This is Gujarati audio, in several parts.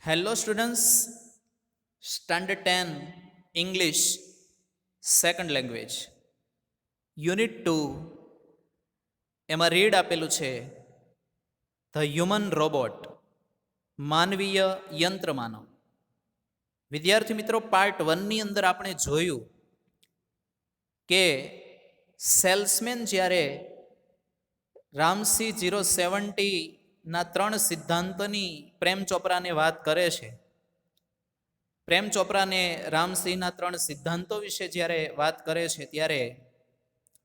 Hello students, Standard 10 English Second Language Unit 2 એમાં રીડ આપેલું છે ધ હ્યુમન રોબોટ માનવીય યંત્ર માનવ. વિદ્યાર્થી મિત્રો, પાર્ટ 1ની અંદર આપણે જોયું કે સેલ્સમેન જ્યારે રામસી 070 ના 3 સિદ્ધાંતોની પ્રેમ ચોપરાને વાત કરે છે. પ્રેમ ચોપરાને રામસિંહના 3 સિદ્ધાંતો વિશે જ્યારે વાત કરે છે ત્યારે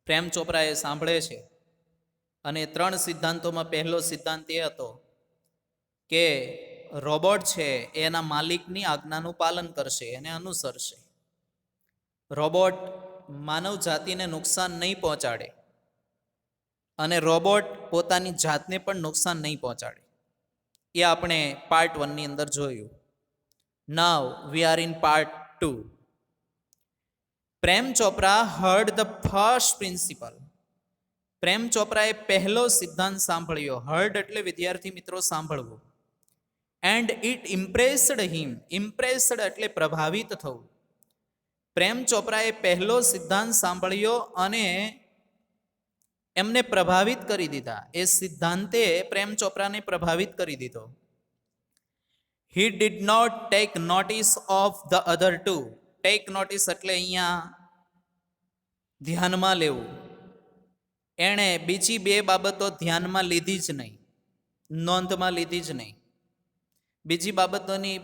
પ્રેમ ચોપરા એ સાંભળે છે અને 3 સિદ્ધાંતોમાં પહેલો સિદ્ધાંત એ હતો કે રોબોટ છે એના માલિકની આજ્ઞાનું પાલન કરશે, એને અનુસરશે. રોબોટ માનવ જાતિને નુકસાન નહીં પહોંચાડે અને રોબોટ પોતાની જાતને પણ નુકસાન નહીં પહોંચાડે. એ આપણે પાર્ટ 1ની અંદર જોયું. Now we are in part 2. Prem Chopra heard the first principle. પ્રેમ ચોપરાએ પહેલો સિદ્ધાંત સાંભળ્યો. heard એટલે વિદ્યાર્થી મિત્રો સાંભળવું. and it impressed him. impressed એટલે પ્રભાવિત થવું. પ્રેમ ચોપરાએ પહેલો સિદ્ધાંત સાંભળ્યો અને એમને પ્રભાવિત કરી દીધા. એ સિદ્ધાંતે પ્રેમ ચોપરાને પ્રભાવિત કરી દીધો. He did not take notice of the other two. Take notice એટલે અહીંયા ધ્યાનમાં લેવું. એણે બીજી બે બાબતો ધ્યાનમાં લીધી જ નહીં, નોંધમાં લીધી જ નહીં.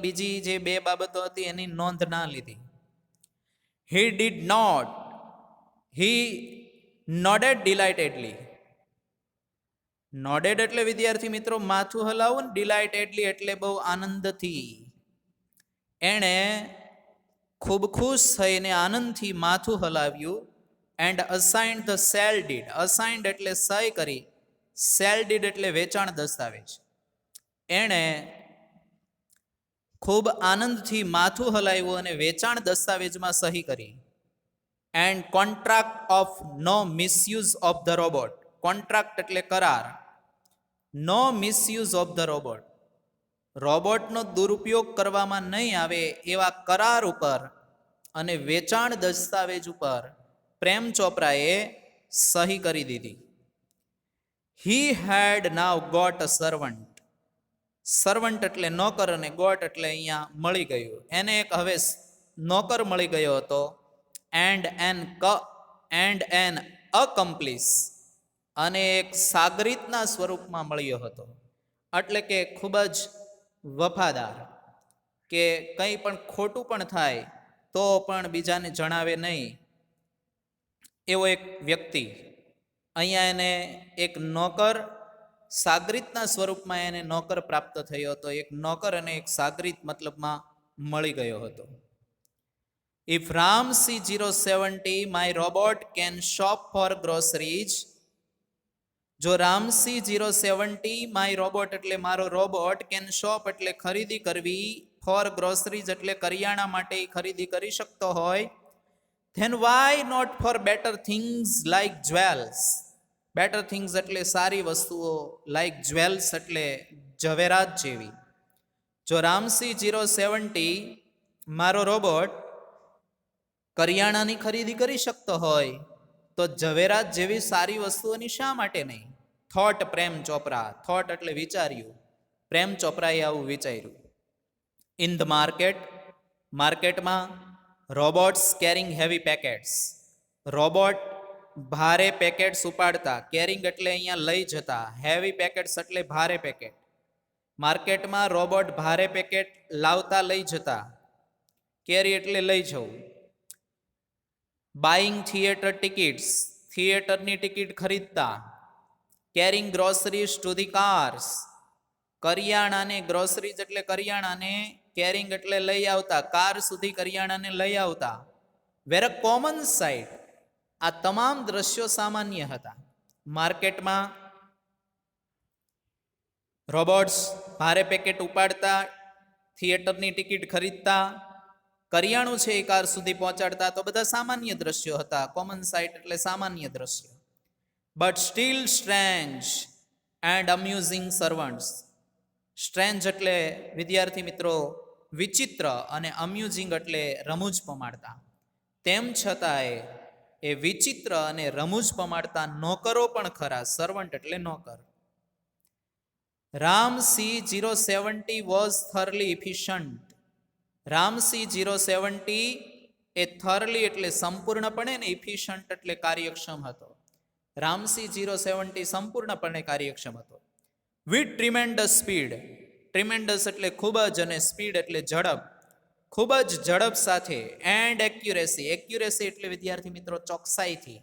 બીજી જે બે બાબતો હતી એની નોંધ ના લીધી. He did not. He nodded delightedly. Nodded એટલે વિદ્યાર્થી મિત્રો માથું હલાવું ને, ડિલાઇટેડલી એટલે બહુ આનંદથી. એણે ખૂબ ખુશ થઈને આનંદથી માથું હલાવ્યું. And assigned the sale deed. Assigned એટલે સહી કરી, સેલ ડીડ એટલે વેચાણ દસ્તાવેજ. એણે ખૂબ આનંદથી માથું હલાવ્યું અને વેચાણ દસ્તાવેજમાં સહી કરી. And contract of no misuse of the robot. Contract એટલે કરાર. No misuse of the robot. રોબોટનો દુરુપયોગ કરવામાં નહીં આવે એવા કરાર ઉપર અને વેચાણ દસ્તાવેજ ઉપર પ્રેમ ચોપરાએ સહી કરી દીધી. હી હેડ નાવ ગોટ અ સર્વન્ટ. સર્વન્ટ એટલે નોકર અને ગોટ એટલે અહીંયા મળી ગયું. એને એક હવે નોકર મળી ગયો હતો. એન્ડ એન અકમ્પ્લીસ અને એક સાગરીતના સ્વરૂપમાં મળ્યો હતો. એટલે કે ખૂબ જ વફાદાર, કે કંઈ પણ ખોટું પણ થાય તો પણ બીજાને જણાવે નહીં એવો એક વ્યક્તિ. અહીંયા એને એક નોકર સાગરીતના સ્વરૂપમાં એને નોકર પ્રાપ્ત થયો હતો. એક નોકર અને એક સાગરીત મતલબમાં મળી ગયો હતો. If Ramsey 070 my robot can shop for groceries. જો રામસી 070 માય રોબોટ એટલે મારો રોબોટ, કેન શોપ એટલે ખરીદી કરવી, ફોર ગ્રોસરીઝ એટલે કરિયાણા માટે ખરીદી કરી શકતો હોય, then why not for better things like jewels. Better things એટલે સારી વસ્તુઓ, લાઈક જ્વેલ્સ એટલે ઝવેરાત જેવી. જો રામસી 070 મારો રોબોટ કરિયાણાની ખરીદી કરી શકતો હોય તો ઝવેરાત જેવી સારી વસ્તુઓની શા માટે નહીં? થોટ પ્રેમ ચોપરા. થોટ એટલે વિચાર્યું. પ્રેમ ચોપરાએ આવું વિચાર્યું. In the market. માર્કેટમાં robots carrying heavy packets. Robot ભારે પેકેટ્સ ઉપાડતા. કેરિંગ એટલે અહીંયા લઈ જતા. હેવી પેકેટ્સ એટલે ભારે પેકેટ. માર્કેટમાં રોબોટ ભારે પેકેટ લાવતા, લઈ જતા. કેરી એટલે લઈ જવું. Buying theatre tickets. થિયેટરની ટિકિટ ખરીદતા. Carrying groceries to the cars. કરિયાણાને, ગ્રોસરીઝ એટલે કરિયાણાને, કેરિંગ એટલે લઈ આવતા, કાર સુધી કરિયાણાને લઈ આવતા. વેર અ કોમન સાઇટ. આ તમામ દ્રશ્યો સામાન્ય હતા. માર્કેટમાં રોબોટ્સ ભારે પેકેટ ઉપાડતા, થિયેટરની ટિકિટ ખરીદતા, કરિયાણું છે એ કાર સુધી પહોંચાડતા, તો બધા સામાન્ય દ્રશ્યો હતા. કોમન સાઇટ એટલે સામાન્ય દ્રશ્ય. But still strange and amusing servants. Strange એટલે વિદ્યાર્થી મિત્રો વિચિત્ર અને અમ્યુઝિંગ એટલે રમૂજ પમાડતા. તેમ છતાંય એ વિચિત્ર અને રમૂજ પમાડતા નોકરો પણ ખરા. સર્વન્ટ એટલે નોકર. Ram C070 was thoroughly efficient. Ram C070 એ થર્લી એટલે સંપૂર્ણપણે ને ઇફિશન્ટ એટલે કાર્યક્ષમ હતો. રામ C070 સંપૂર્ણપણે કાર્યક્ષમ હતો. With tremendous speed. ટ્રીમેન્ડસ એટલે ખૂબ જ અને સ્પીડ એટલે ઝડપ. ખૂબ જ ઝડપ સાથે એન્ડ એક્યુરેસી. એક્યુરેસી એટલે વિદ્યાર્થી મિત્રો ચોકસાઈથી.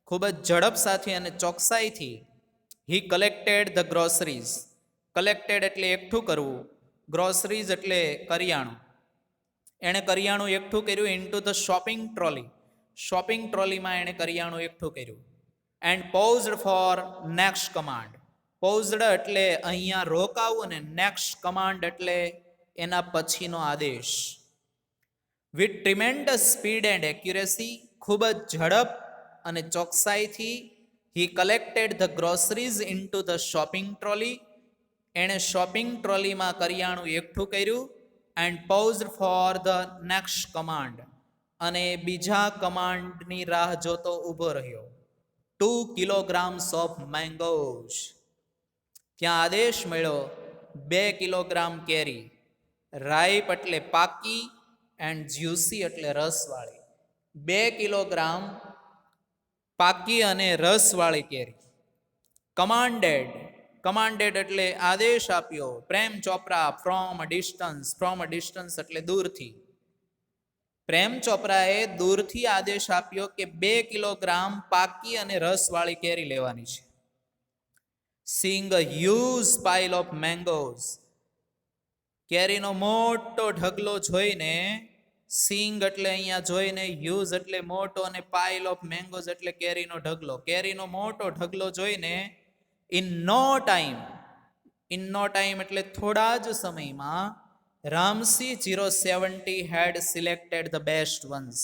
ખૂબ જ ઝડપ સાથે અને ચોકસાઈથી he collected the groceries. Collected એટલે એકઠું કરવું. ગ્રોસરીઝ એટલે કરિયાણું. એણે કરિયાણું એકઠું કર્યું into the shopping trolley. Shopping ટ્રોલીમાં એણે કરિયાણું એકઠું કર્યું. And paused for next command. Paused એટલે અહીંયા રોકાવું અને નેક્સ્ટ કમાન્ડ એટલે એના પછીનો આદેશ. With tremendous speed and accuracy. ખૂબ જ ઝડપ અને ચોકસાઈથી he collected the groceries into the shopping trolley. એણે શોપિંગ ટ્રોલીમાં કરિયાણું એકઠું કર્યું. And paused for the next command. અને બીજા કમાન્ડની રાહ જોતો ઊભો રહ્યો. 2 kilograms ઓફ મેંગોઝ. ત્યાં આદેશ મળ્યો 2 કિલોગ્રામ કેરી. રાઈપ એટલે પાકી એન્ડ જ્યુસી એટલે રસવાળી. 2 કિલોગ્રામ પાકી અને રસવાળી કેરી. કમાન્ડેડ. કમાન્ડેડ એટલે આદેશ આપ્યો. Prem Chopra from a distance. From a distance એટલે દૂરથી. પ્રેમ ચોપરાએ દૂરથી આદેશ આપ્યો કે 2 કિલોગ્રામ પાકી અને રસવાળી કેરી લેવાની છે. Seeing a huge pile of mangoes. કેરીનો મોટો ઢગલો જોઈને, સીંગ એટલે અહીંયા જોઈને, હ્યુઝ એટલે મોટો અને પાઇલ ઓફ મેંગોઝ એટલે કેરીનો ઢગલો. કેરીનો મોટો ઢગલો જોઈને in no time. In no time એટલે થોડા જ સમયમાં રામસી 070 had selected the best ones.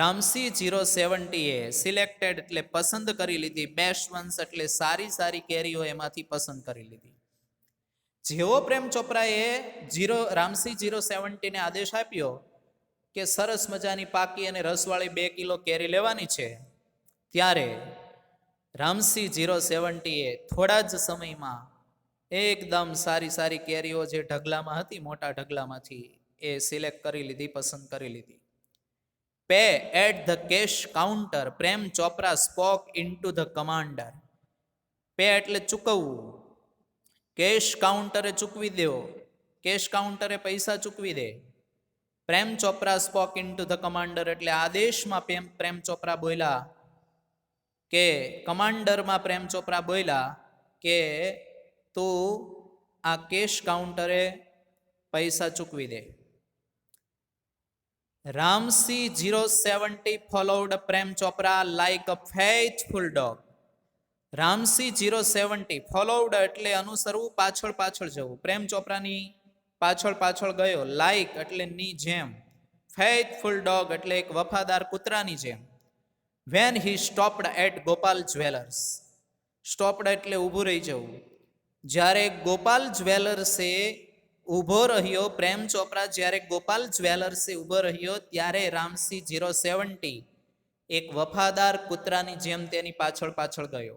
રામસી 070 એ સિલેક્ટેડ એટલે પસંદ કરી લીધી. બેસ્ટ વન્સ એટલે સારી સારી કેરીઓ એમાંથી પસંદ કરી લીધી. જેવો પ્રેમ ચોપરાએ રામસી 070 ને આદેશ આપ્યો કે સરસ મજાની પાકી અને રસવાળી 2 કિલો કેરી લેવાની છે, ત્યારે રામસી 070 એ થોડા જ સમયમાં એકદમ સારી સારી કેરીઓ જે ઢગલામાં હતી, મોટા ઢગલામાંથી એ સિલેક્ટ કરી લીધી, પસંદ કરી લીધી. Pay at the cash counter. Prem Chopra spoke into the commander. Pay એટલે ચૂકવવું. કેશ કાઉન્ટરે ચૂકવી દેવો. કેશ કાઉન્ટરે પૈસા ચૂકવી દે. Prem Chopra spoke into the commander એટલે આદેશમાં પ્રેમ ચોપરા બોલ્યા કે કમાન્ડરમાં પ્રેમ ચોપરા બોલ્યા કે તું આ કેશ કાઉન્ટરે પૈસા ચૂકવી દે. Ramsi 070 followed Prem Chopra like a faithful dog. Ramsi 070 followed એટલે અનુસરવું, પાછળ પાછળ જવું. પ્રેમ ચોપરાની પાછળ પાછળ ગયો. લાઈક એટલે ની જેમ. ફેથફુલ ડોગ એટલે એક વફાદાર કૂતરાની જેમ. When he stopped at Gopal jewellers. Stopped એટલે ઊભું રહી જવું. જ્યારે ગોપાલ જ્વેલર્સે ઊભો રહ્યો, પ્રેમ ચોપરા જ્યારે ગોપાલ જ્વેલર્સે ઊભો રહ્યો, ત્યારે રામસી 070 એક વફાદાર કૂતરાની જેમ તેની પાછળ પાછળ ગયો.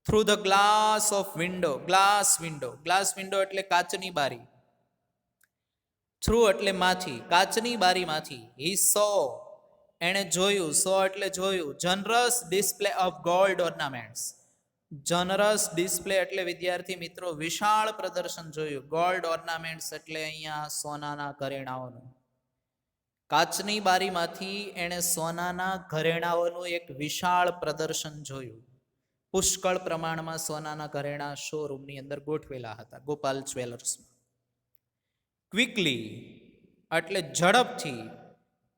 Through the glass of window. Glass window. Glass window એટલે કાચની બારી. થ્રુ એટલે માંથી, કાચની બારીમાંથી. હી સો એણે જોયું. સો એટલે જોયું. જનરસ display of gold ornaments. જનરસ display એટલે વિદ્યાર્થી મિત્રો વિશાળ પ્રદર્શન જોયું. ગોલ્ડ ઓર્નામેન્ટ્સ એટલે અહીંયા સોનાના ઘરેણાઓનું. કાચની બારીમાંથી એણે સોનાના ઘરેણાઓનું એક વિશાળ પ્રદર્શન જોયું. પુષ્કળ પ્રમાણમાં સોનાના ઘરેણા શોરૂમની અંદર ગોઠવેલા હતા ગોપાલ જ્વેલર્સમાં. ક્વિકલી એટલે ઝડપથી.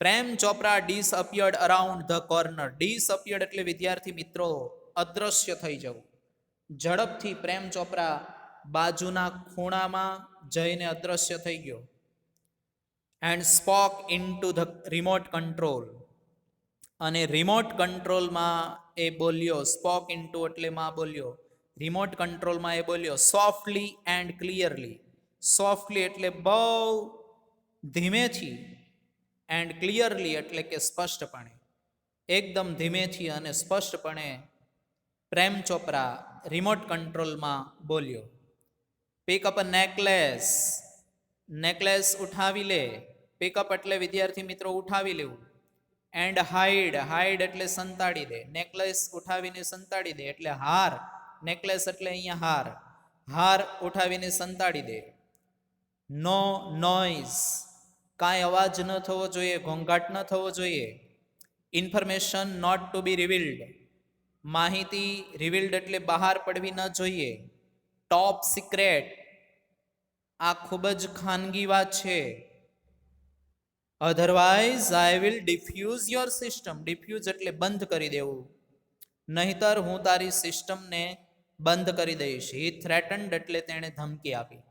Prem Chopra disappeared around the corner. Disappeared એટલે વિદ્યાર્થી મિત્રો અદ્રશ્ય થઈ જવું. ઝડપથી પ્રેમ ચોપરા બાજુના ખૂણામાં જઈને અદ્રશ્ય થઈ ગયો. And spoke into the remote control. અને રિમોટ કંટ્રોલમાં એ બોલ્યો. સ્પોક ઇન્ટુ એટલે માં બોલ્યો. રિમોટ કંટ્રોલમાં એ બોલ્યો સોફ્ટલી એન્ડ ક્લિયરલી. સોફ્ટલી એટલે બહુ ધીમેથી, એન્ડ ક્લિયરલી એટલે કે સ્પષ્ટપણે, એકદમ ધીમેથી અને સ્પષ્ટપણે પ્રેમ ચોપરા રિમોટ કંટ્રોલમાં બોલ્યો. Pick up a necklace. Necklace ઉઠાવી લે. પિકઅપ એટલે વિદ્યાર્થી મિત્રો ઉઠાવી લેવું. And hide. હાઈડ એટલે સંતાડી દે. નેકલેસ ઉઠાવીને સંતાડી દે એટલે હાર. નેકલેસ એટલે અહીંયા હાર. હાર ઉઠાવીને સંતાડી દે. નો નોઇઝ. કાંઈ અવાજ ન થવો જોઈએ, ઘોંઘાટ ન થવો જોઈએ. Information not to be revealed. માહિતી રિવીલ્ડ એટલે બહાર પડવી ન જોઈએ. Top secret. આ ખૂબ જ ખાનગી વાત છે. Otherwise I will defuse your system. Defuse એટલે બંધ કરી દેવું. નહીતર હું તારી સિસ્ટમને બંધ કરી દઈશ. હી થ્રેટન્ડ એટલે તેણે ધમકી આપી.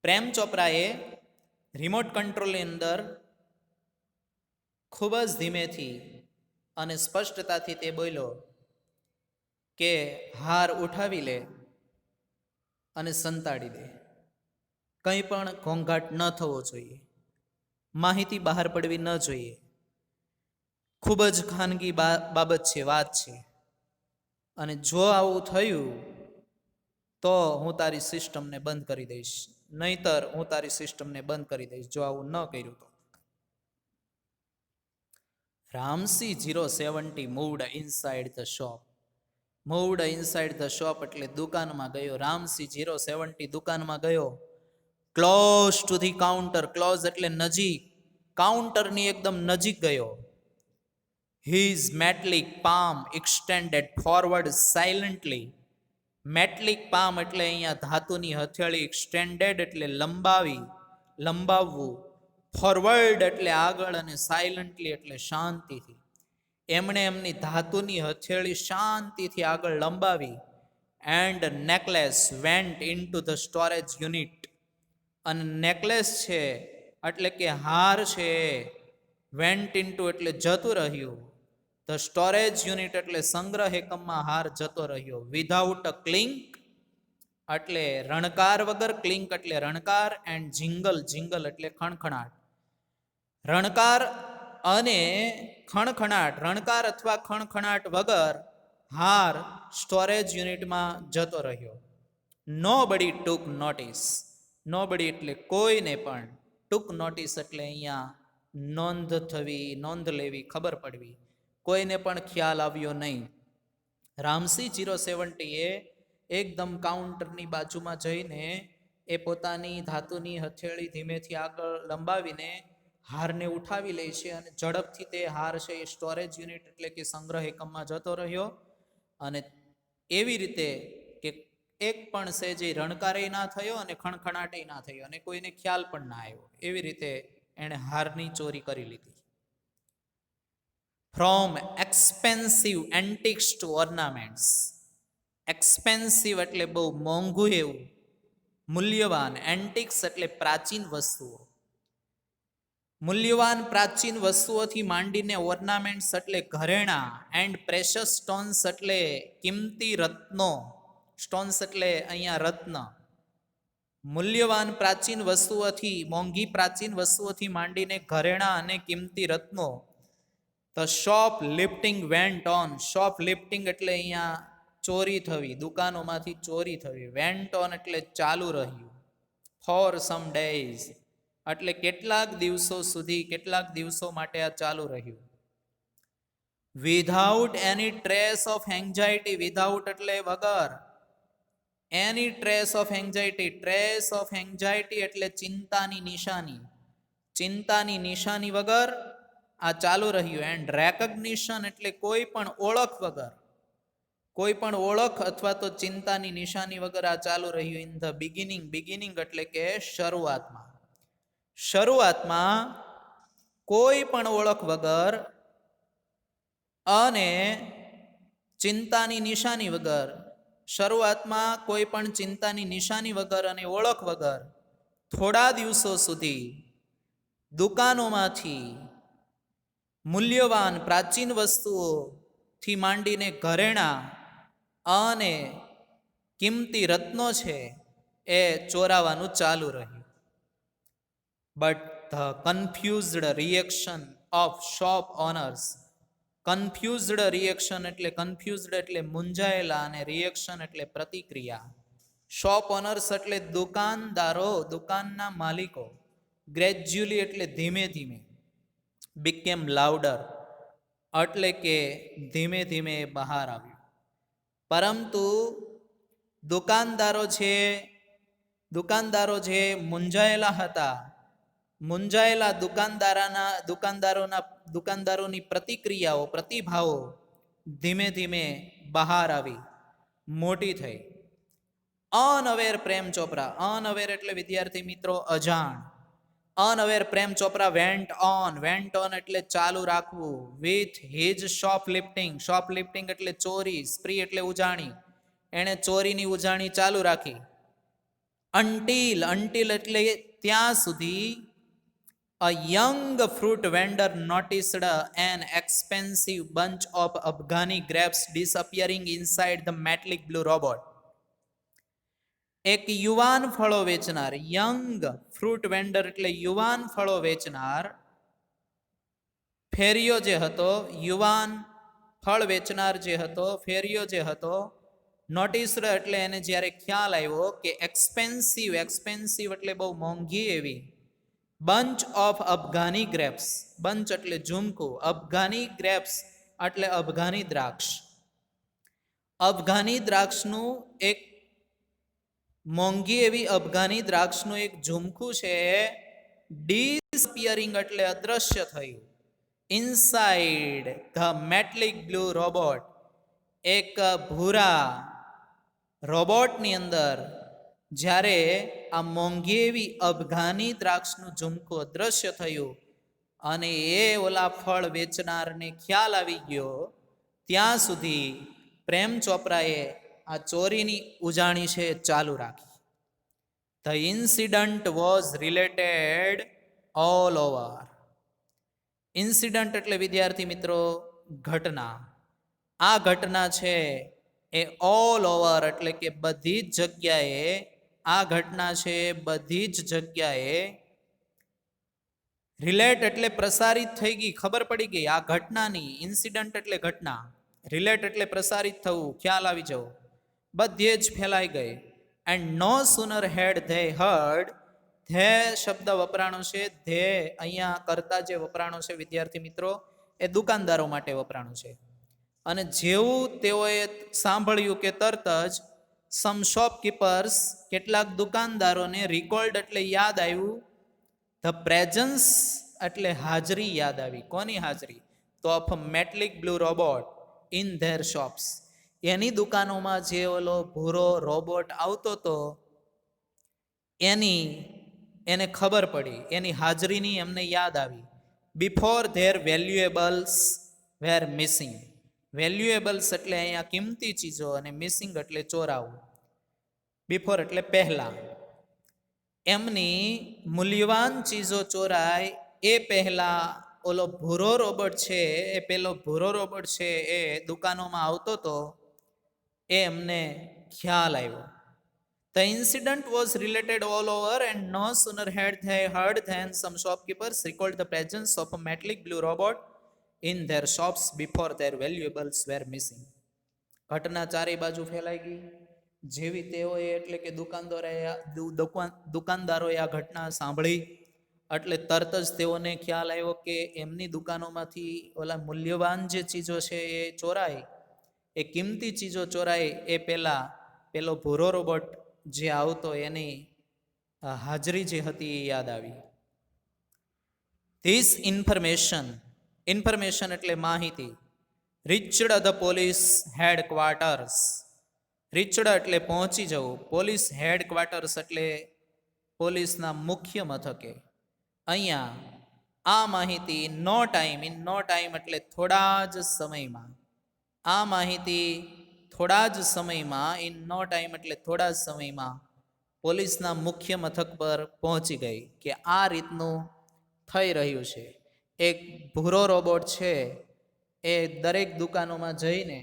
પ્રેમ ચોપરાએ રિમોટ કંટ્રોલની અંદર ખૂબ જ ધીમેથી અને સ્પષ્ટતાથી તે બોલ્યો કે હાર ઉઠાવી લે અને સંતાડી દે. કંઈ પણ ઘોંઘાટ ન થવો જોઈએ, માહિતી બહાર પડવી ન જોઈએ. ખૂબ જ ખાનગી બાબત છે, વાત છે. અને જો આવું થયું તો હું તારી સિસ્ટમને બંધ કરી દઈશ. નહીતર હું તારી સિસ્ટમને બંધ કરી દઈશ જો આવું ન કર્યું તો. Ram C 070 moved inside the shop. Moved inside the shop એટલે દુકાનમાં ગયો. રામસી 070 દુકાનમાં ગયો. Close to the counter. Close એટલે નજીક. કાઉન્ટરની એકદમ નજીક ગયો. His metallic palm extended forward silently. Metallic palm એટલે અહીંયા ધાતુની હથેળી. એક્સટેન્ડેડ એટલે લંબાવી, લંબાવવું. ફોરવર્ડ એટલે આગળ, અને સાયલન્ટલી એટલે શાંતિથી. એમણે એમની ધાતુની હથેળી શાંતિથી આગળ લંબાવી. And necklace vent into the storage unit. અને નેકલેસ છે એટલે કે હાર છે, વેન્ટ ઇનટુ એટલે જતું રહ્યું. ધ સ્ટોરેજ યુનિટ એટલે સંગ્રહ એકમમાં હાર જતો રહ્યો. વિધાઉટ અ ક્લિંક એટલે રણકાર વગર. ક્લિંક એટલે રણકાર. And jingle. જિંગલ એટલે ખણખણાટ. રણકાર અને ખણખણાટ, રણકાર અથવા ખણખણાટ વગર હાર સ્ટોરેજ યુનિટમાં જતો રહ્યો. નોબડી ટુક નોટિસ. નોબડી એટલે કોઈને પણ. ટુક નોટિસ એટલે અહીંયા નોંધ થવી, નોંધ લેવી, ખબર પડવી. કોઈને પણ ખ્યાલ આવ્યો નહીં. રામસી 070 એ એકદમ કાઉન્ટરની બાજુમાં જઈને એ પોતાની ધાતુની હથેળી ધીમેથી આગળ લંબાવીને હારને ઉઠાવી લે છે. અને ઝડપથી તે હાર છે એ સ્ટોરેજ યુનિટ એટલે કે સંગ્રહ એકમમાં જતો રહ્યો. અને એવી રીતે કે એક પણ સેજે રણકારેય ના થયો અને ખણખણાટેય ના થયો અને કોઈને ખ્યાલ પણ ના આવ્યો. એવી રીતે એણે હારની ચોરી કરી લીધી. From expensive antiques to ornaments. Expensive એટલે બહુ મોંઘું એવું, મૂલ્યવાન. એન્ટિક્સ એટલે પ્રાચીન વસ્તુઓ. મૂલ્યવાન પ્રાચીન વસ્તુઓથી માંડીને ઓર્નામેન્ટ્સ એટલે ઘરેણાં. એન્ડ પ્રેશસ સ્ટોન્સ એટલે કિંમતી રત્નો. સ્ટોન્સ એટલે અહીંયા રત્ન. મૂલ્યવાન પ્રાચીન વસ્તુઓથી, મોંઘી પ્રાચીન વસ્તુઓથી માંડીને ઘરેણાં અને કિંમતી રત્નો. The shoplifting went on. Shoplifting એટલે અહીંયા ચોરી થવી, દુકાનોમાંથી ચોરી થવી. વેન્ટ ઓન એટલે ચાલુ રહ્યું. ફોર સમ ડેઝ એટલે કેટલાક દિવસો સુધી, કેટલાક દિવસો માટે આ ચાલુ રહ્યું. Without any trace of anxiety. Without એટલે વગર. Any trace of anxiety. Trace of anxiety એટલે ચિંતાની નિશાની. ચિંતાની નિશાની વગર આ ચાલુ રહ્યું. એન્ડ રેકગ્નિશન એટલે કોઈ પણ ઓળખ વગર. કોઈ પણ ઓળખ અથવા તો ચિંતાની નિશાની વગર આ ચાલુ રહ્યું. In the beginning. બિગિનિંગ એટલે કે શરૂઆતમાં. શરૂઆતમાં કોઈ પણ ઓળખ વગર અને ચિંતાની નિશાની વગર. શરૂઆતમાં કોઈ પણ ચિંતાની નિશાની વગર અને ઓળખ વગર થોડા દિવસો સુધી દુકાનોમાંથી મૂલ્યવાન પ્રાચીન વસ્તુઓથી માંડીને ઘરેણાં અને કિંમતી રત્નો છે એ ચોરાવાનું ચાલુ રહ્યું. But the confused reaction of shop owners, confused reaction એટલે કન્ફ્યુઝડ એટલે મૂંઝાયેલા અને રિએક્શન એટલે પ્રતિક્રિયા. શોપ ઓનર્સ એટલે દુકાનદારો, દુકાનના માલિકો. ગ્રેજ્યુઅલી એટલે ધીમે ધીમે. બીકેમ લાઉડર એટલે કે ધીમે ધીમે બહાર આવ્યું. પરંતુ દુકાનદારો જે મૂંઝાયેલા હતા, મૂંઝાયેલા દુકાનદારોની પ્રતિક્રિયાઓ, પ્રતિભાવો ધીમે ધીમે બહાર આવી, મોટી થઈ. અનઅવેર પ્રેમ ચોપરા, અનઅવેર એટલે વિદ્યાર્થી મિત્રો અજાણ. અનઅવેર પ્રેમ ચોપરા વેન્ટ ઓન એટલે ચાલુ રાખવું, વિથ હિજ શોપલિફ્ટિંગ, શોપલિફ્ટિંગ એટલે ચોરી, સ્પ્રી એટલે ઉજાણી, એણે ચોરીની ઉજાણી ચાલુ રાખી. અંટીલ એટલે ત્યાં સુધી, a young fruit vendor noticed an expensive bunch of Afghani grapes disappearing inside the metallic blue robot. એક યુવાન ફળો વેચનાર, યંગ ફ્રૂટ વેન્ડર એટલે યુવાન ફળો વેચનાર, ફેરિયો જે હતો, યુવાન ફળ વેચનાર જે હતો, ફેરિયો જે હતો, નોટિસ્ડ એટલે એને જ્યારે ખ્યાલ આવ્યો કે એક્સપેન્સિવ એટલે બહુ મોંઘી એવી, bunch of Afghani grapes, bunch એટલે ઝુમકું, અફઘાની ગ્રેપ્સ એટલે અફઘાની દ્રાક્ષ. અફઘાની દ્રાક્ષનું એક મોંઘી એવી અફઘાની દ્રાક્ષનું એક ઝુમકું છે, ડિસઅપિયરિંગ એટલે અદ્રશ્ય થયું. Inside the metallic blue robot, એક ભૂરા રોબોટની અંદર જ્યારે આ મોંઘી એવી અફઘાની દ્રાક્ષનું ઝુમકું અદ્રશ્ય થયું અને એ ઓલા ફળ વેચનારને ખ્યાલ આવી ગયો, ત્યાં સુધી પ્રેમ ચોપરાએ આ ચોરીની ઉજાણી છે ચાલુ રાખી. The incident was related all over. Incident એટલે વિદ્યાર્થી મિત્રો ઘટના. આ ઘટના છે એ ઓલ ઓવર એટલે કે બધી જ જગ્યાએ, આ ઘટના છે બધી જ જગ્યાએ, રિલેટ એટલે પ્રસારિત થઈ ગઈ, ખબર પડી ગઈ આ ઘટનાની. ઇન્સિડન્ટ એટલે ઘટના, રિલેટ એટલે પ્રસારિત થવું, ખ્યાલ આવી જવો, બધે જ ફેલાઈ ગઈ. And no sooner had they heard, they શબ્દ વપરાણો છે, ધે અહીંયા કરતા જે વપરાણો છે વિદ્યાર્થી મિત્રો એ દુકાનદારો માટે વપરાણો છે. અને જેવું તેઓએ સાંભળ્યું કે તરત જ સમ શોપકીપર્સ, કેટલાક દુકાનદારોને રિકોલ્ડ એટલે યાદ આવ્યું, ધ પ્રેઝન્સ એટલે હાજરી યાદ આવી. કોની હાજરી? તો of metallic blue robot in their shops. એની દુકાનોમાં જે ઓલો ભૂરો રોબોટ આવતો હતો એને ખબર પડી, એની હાજરીની એમને યાદ આવી. Before their valuables were missing. Valuables એટલે અહીંયા કિંમતી ચીજો અને મિસિંગ એટલે ચોરાવું. બિફોર એટલે પહેલા. એમની મૂલ્યવાન ચીજો ચોરાય એ પહેલા ઓલો ભૂરો રોબોટ છે, એ પેલો ભૂરો રોબોટ છે એ દુકાનોમાં આવતો હતો, એ એમને ખ્યાલ આવ્યો. The incident was related all over, and no sooner had they heard than some shopkeepers recalled the presence of a metallic blue robot in their shops before their valuables were missing. ઘટના ચારે બાજુ ફેલાઈ ગઈ. જેવી તેઓએ એટલે કે દુકાનદારોએ આ ઘટના સાંભળી એટલે તરત જ તેઓને ખ્યાલ આવ્યો કે એમની દુકાનોમાંથી ઓલા મૂલ્યવાન જે ચીજો છે એ ચોરાય, એ કિંમતી ચીજો ચોરાય એ પહેલા પેલો ભૂરો રોબોટ જે આવતો એની હાજરી જે હતી એ યાદ આવી. ધીસ ઇન્ફોર્મેશન એટલે માહિતી, reached the police headquarters. Reached એટલે પહોંચી જવું, પોલીસ હેડક્વાર્ટર્સ એટલે પોલીસના મુખ્ય મથકે. અહીંયા આ માહિતી ઇન નો ટાઈમ એટલે થોડા જ સમયમાં, આ માહિતી થોડા જ સમયમાં, ઇન નો ટાઈમ એટલે થોડા જ સમયમાં પોલીસના મુખ્ય મથક પર પહોંચી ગઈ કે આ રીતનું થઈ રહ્યું છે. એક ભૂરો રોબોટ છે એ દરેક દુકાનોમાં જઈને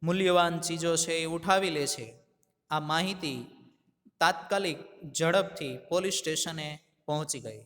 મૂલ્યવાન ચીજો છે એ ઉઠાવી લે છે. આ માહિતી તાત્કાલિક ઝડપથી પોલીસ સ્ટેશને પહોંચી ગઈ.